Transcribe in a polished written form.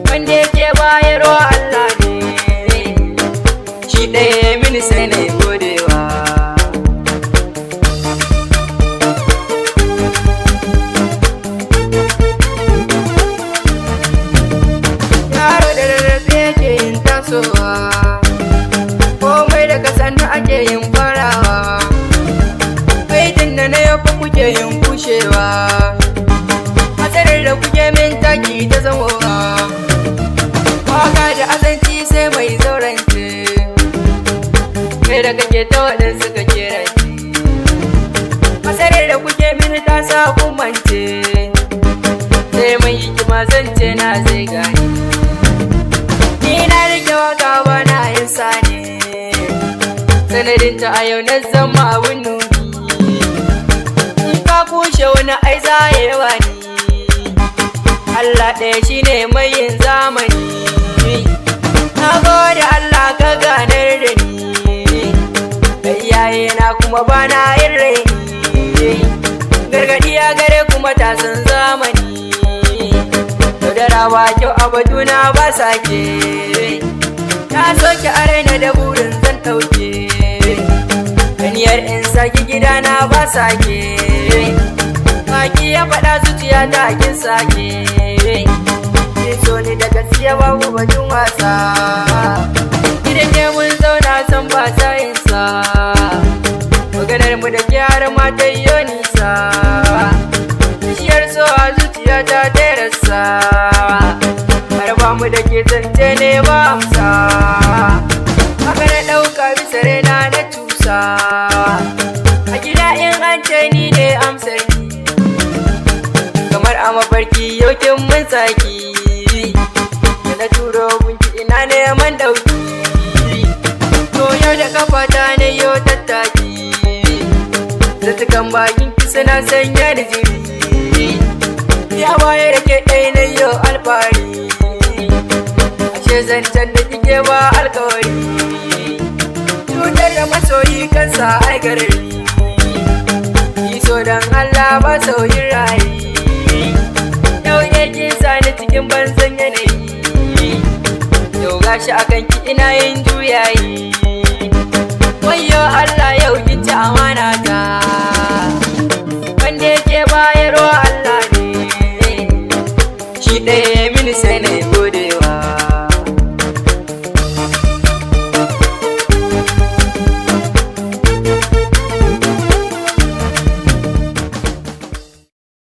Wanda yake bayarwa Allah ne, shi ɗaya mini sai na yi godewa. Yaro da rarrafe yake yin tasowa, komai daga sannu ake yin farawa, baitin da na yau fa kuke yin kushewa, matsalar da kuke min taki ta zamowa. Waka da azanci sai mai zaurance, kai da kake ta waɗansu ka kerance, matsalar da kuke min ta sa kumance, sai mai hikima zance na zai gane. Ni na rike waka ba na yin sane, sanadinta a yau na zama abin nuni, in ka kushe wani ai za ya yawa ni, Allah ɗaya shi ne mai yin zamani. Na gode Allah ka ganar da ni, da iyayena kuma ba na yin raini, gargaɗi ya gare kuma tasan zamani, yaudara ba kyau a batuna ba sake, na soke a raina da burin zan ɗauke, ganiyar in sake gidana ba sake, baki ya faɗa zuciya ta kin sake, so ni da gaskiya babu batun wasa, idan ne mun zauna san ba sayinsa, maganar mu da kyara mata yi nisa, bishiyar so a zuciya ta terasa, har ba mu da ke zance ne ba amsa, haka na ɗauka bisa raina na cusa, a gida in an ce ni ne amsar ni, kamar a mafarki yau kin mun tsaki, da na turo gunki ina neman ɗauki, to yau da kafata ne yau tattaki, zattukan bakin ki suna sanya da jiri, ya waye da ke ɗai na yau alfahari, ashe zancen da kike ba alkawari, cutar da masoyi kansa ai garari, so don Allah ba sauyin rayi, yau ne kin sani cikin banzan yanayi, yau gashi akan ki ina yin juyayi, wayyo Allah yau kin ci amana ta, wanda yake bayarwa Allah ne, shi ɗaya mini sai na gode.